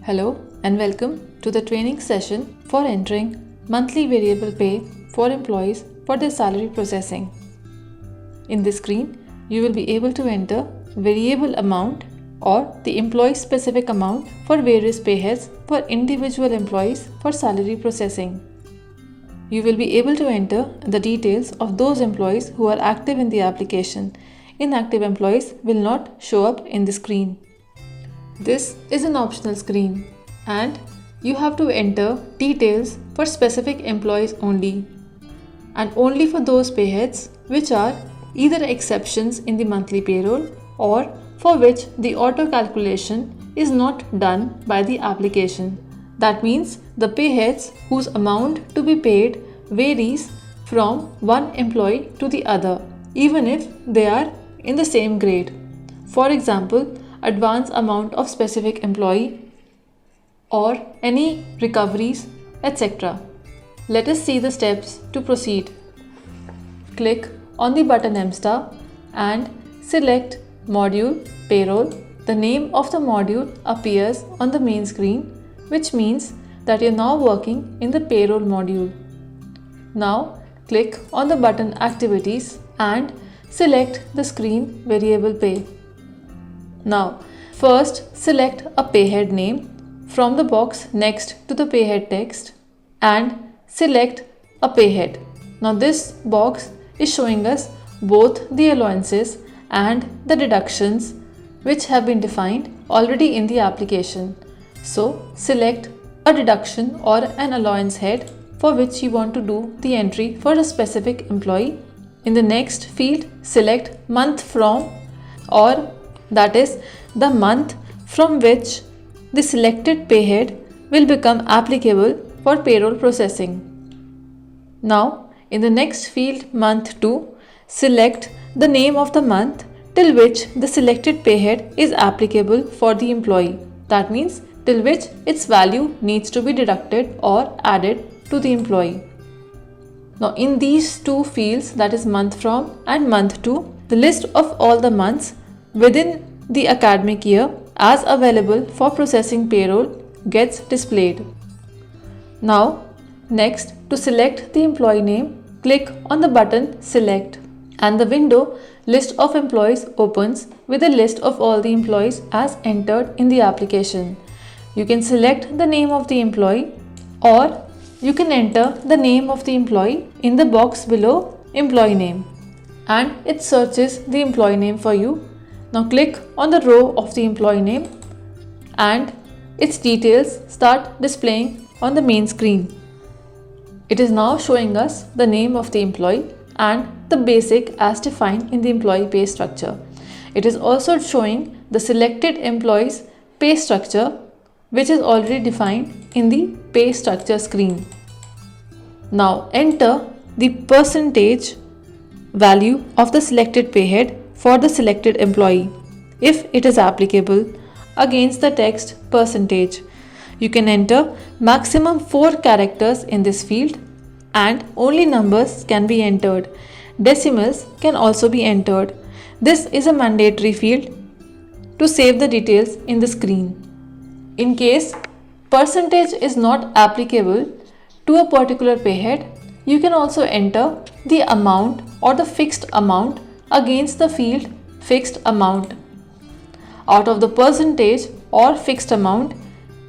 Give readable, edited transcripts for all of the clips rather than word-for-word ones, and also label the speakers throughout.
Speaker 1: Hello and welcome to the training session for entering monthly variable pay for employees for their salary processing. In this screen, you will be able to enter variable amount or the employee specific amount for various pay heads for individual employees for salary processing. You will be able to enter the details of those employees who are active in the application. Inactive employees will not show up in the screen. This is an optional screen and you have to enter details for specific employees only and only for those pay heads which are either exceptions in the monthly payroll or for which the auto calculation is not done by the application. That means the pay heads whose amount to be paid varies from one employee to the other, even if they are in the same grade. For example, advance amount of specific employee or any recoveries, etc. Let us see the steps to proceed. Click on the button M* and select Module Payroll. The name of the module appears on the main screen, which means that you are now working in the payroll module. Now click on the button Activities and select the screen Variable Pay. Now first select a payhead name from the box next to the payhead text and select a payhead. Now this box is showing us both the allowances and the deductions which have been defined already in the application. So select a deduction or an allowance head for which you want to do the entry for a specific employee. In the next field, select month from, or that is the month from which the selected payhead will become applicable for payroll processing. Now in the next field, month 2, select the name of the month till which the selected payhead is applicable for the employee. That means till which its value needs to be deducted or added to the employee. Now in these two fields, that is month from and month 2, the list of all the months within the academic year as available for processing payroll gets displayed. Now next, to select the employee name, click on the button Select and the window List of Employees opens with a list of all the employees as entered in the application. You can select the name of the employee or you can enter the name of the employee in the box below Employee Name and it searches the employee name for you. Now click on the row of the employee name and its details start displaying on the main screen. It is now showing us the name of the employee and the basic as defined in the employee pay structure. It is also showing the selected employee's pay structure which is already defined in the pay structure screen. Now enter the percentage value of the selected payhead for the selected employee if it is applicable against the text percentage. You can enter maximum 4 characters in this field and only numbers can be entered. Decimals can also be entered. This is a mandatory field to save the details in the screen. In case percentage is not applicable to a particular payhead, you can also enter the amount or the fixed amount against the field Fixed Amount. Out of the percentage or fixed amount,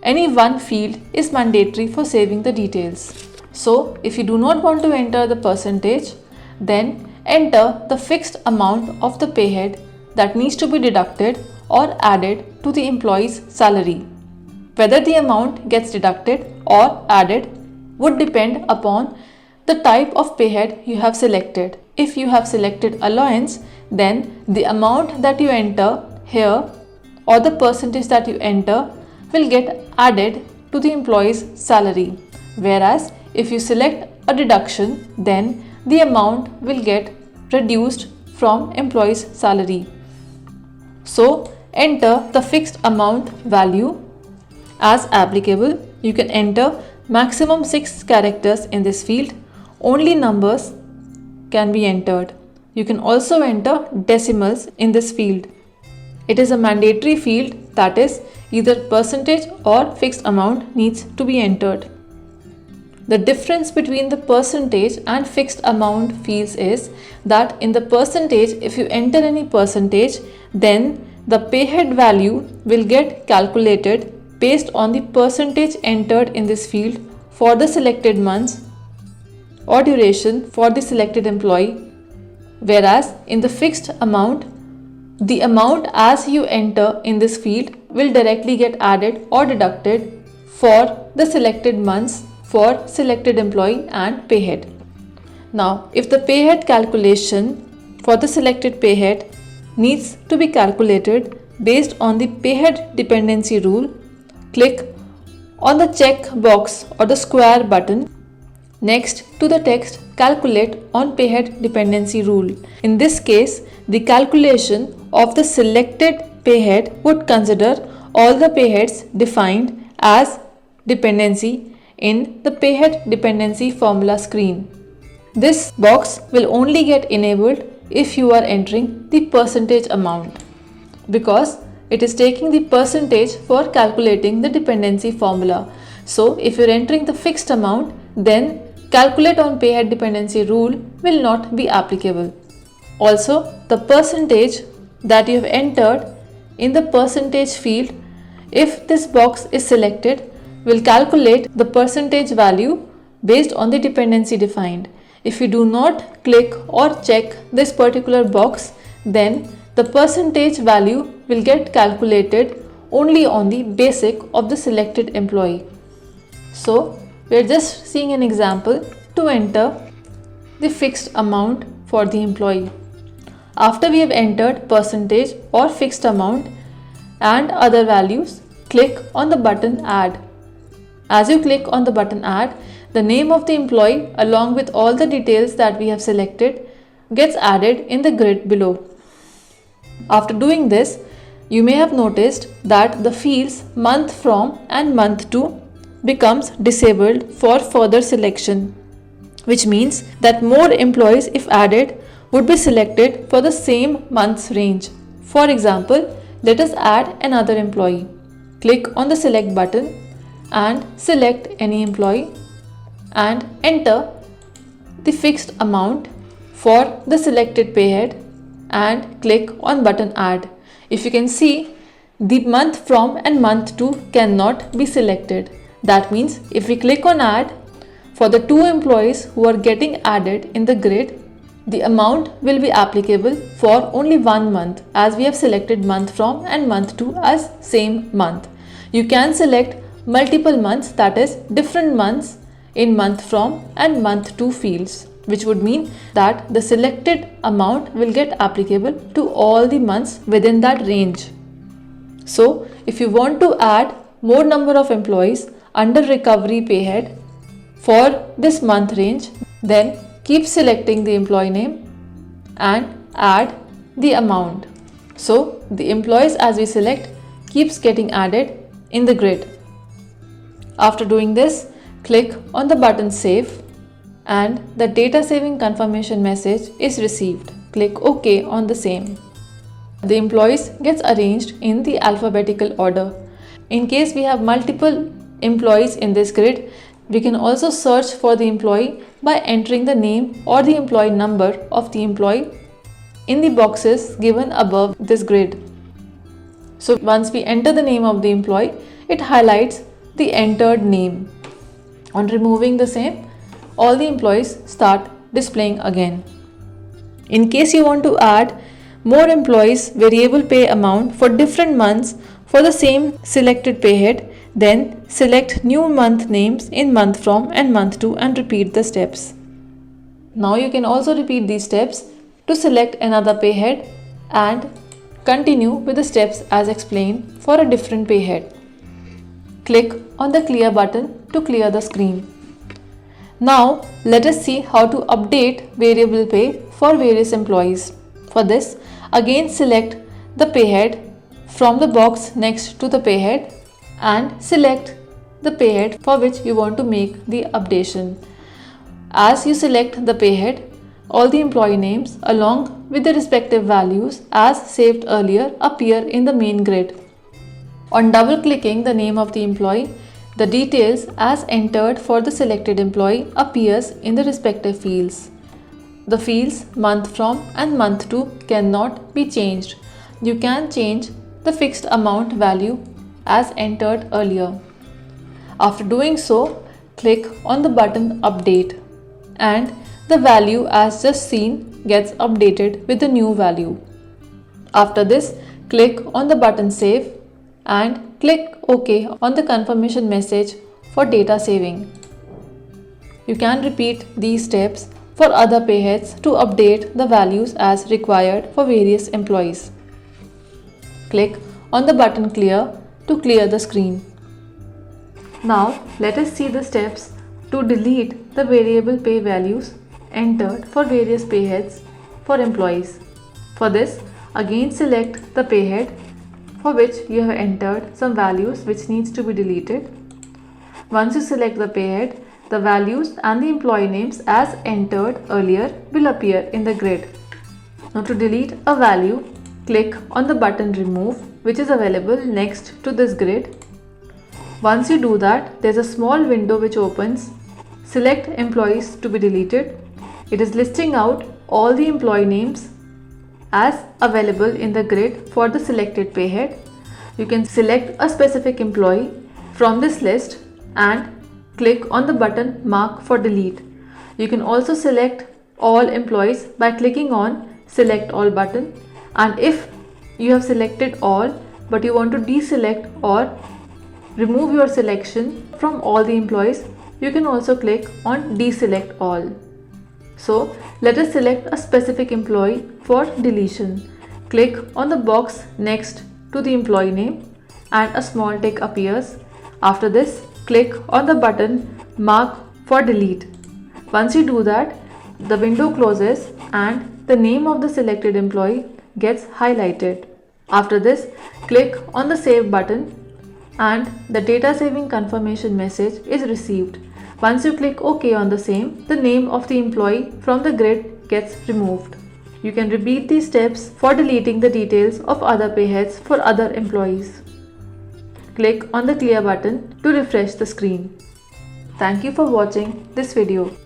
Speaker 1: any one field is mandatory for saving the details. So if you do not want to enter the percentage, then enter the fixed amount of the payhead that needs to be deducted or added to the employee's salary. Whether the amount gets deducted or added would depend upon the type of payhead you have selected. If you have selected allowance, then the amount that you enter here or the percentage that you enter will get added to the employee's salary. Whereas if you select a deduction, then the amount will get reduced from employee's salary. So enter the fixed amount value as applicable. You can enter maximum 6 characters in this field. Only numbers can be entered. You can also enter decimals in this field. It is a mandatory field, that is, either percentage or fixed amount needs to be entered. The difference between the percentage and fixed amount fields is that in the percentage, if you enter any percentage, then the pay head value will get calculated based on the percentage entered in this field for the selected months or duration for the selected employee, whereas in the fixed amount, the amount as you enter in this field will directly get added or deducted for the selected months for selected employee and pay head. Now, if the pay head calculation for the selected pay head needs to be calculated based on the pay head dependency rule, click on the check box or the square button next to the text Calculate on pay head dependency rule. In this case, the calculation of the selected pay head would consider all the pay heads defined as dependency in the pay head dependency formula screen. This box will only get enabled if you are entering the percentage amount, because it is taking the percentage for calculating the dependency formula. So if you are entering the fixed amount, then Calculate on pay head dependency rule will not be applicable. Also, the percentage that you have entered in the percentage field, if this box is selected, will calculate the percentage value based on the dependency defined. If you do not click or check this particular box, then the percentage value will get calculated only on the basic of the selected employee. So, we are just seeing an example to enter the fixed amount for the employee. After we have entered percentage or fixed amount and other values, click on the button Add. As you click on the button Add, the name of the employee along with all the details that we have selected gets added in the grid below. After doing this, you may have noticed that the fields month from and month to becomes disabled for further selection, which means that more employees, if added, would be selected for the same month's range. For example, let us add another employee. Click on the select button and select any employee and enter the fixed amount for the selected pay head and click on button Add. If you can see, the month from and month to cannot be selected. That means if we click on Add, for the two employees who are getting added in the grid, the amount will be applicable for only 1 month, as we have selected month from and month to as same month. You can select multiple months, that is different months in month from and month to fields, which would mean that the selected amount will get applicable to all the months within that range. So if you want to add more number of employees under recovery pay head for this month range, then keep selecting the employee name and add the amount. So the employees as we select keeps getting added in the grid. After doing this, click on the button Save and the data saving confirmation message is received. Click OK on the same. The employees gets arranged in the alphabetical order. In case we have multiple employees in this grid, we can also search for the employee by entering the name or the employee number of the employee in the boxes given above this grid. So once we enter the name of the employee, it highlights the entered name. On removing the same, all the employees start displaying again. In case you want to add more employees variable pay amount for different months for the same selected pay head, then select new month names in month from and month to and repeat the steps. Now you can also repeat these steps to select another pay head and continue with the steps as explained for a different pay head. Click on the clear button to clear the screen. Now let us see how to update variable pay for various employees. For this, again select the pay head from the box next to the pay head and select the pay head for which you want to make the updation. As you select the pay head, all the employee names along with the respective values as saved earlier appear in the main grid. On double-clicking the name of the employee, the details as entered for the selected employee appears in the respective fields. The fields month from and month to cannot be changed. You can change the fixed amount value as entered earlier. After doing so, click on the button Update and the value as just seen gets updated with the new value. After this, click on the button Save and click OK on the confirmation message for data saving. You can repeat these steps for other pay heads to update the values as required for various employees. Click on the button Clear to clear the screen. Now let us see the steps to delete the variable pay values entered for various pay heads for employees. For this, again select the pay head for which you have entered some values which needs to be deleted. Once you select the pay head, the values and the employee names as entered earlier will appear in the grid. Now to delete a value, click on the button Remove, which is available next to this grid. Once you do that, there is a small window which opens. Select employees to be deleted. It is listing out all the employee names as available in the grid for the selected pay head. You can select a specific employee from this list and click on the button Mark for Delete. You can also select all employees by clicking on Select All button, and if you have selected all but you want to deselect or remove your selection from all the employees, you can also click on Deselect All. So let us select a specific employee for deletion. Click on the box next to the employee name and a small tick appears. After this, click on the button Mark for Delete. Once you do that, the window closes and the name of the selected employee gets highlighted. After this, click on the Save button and the data saving confirmation message is received. Once you click OK on the same, the name of the employee from the grid gets removed. You can repeat these steps for deleting the details of other pay heads for other employees. Click on the Clear button to refresh the screen. Thank you for watching this video.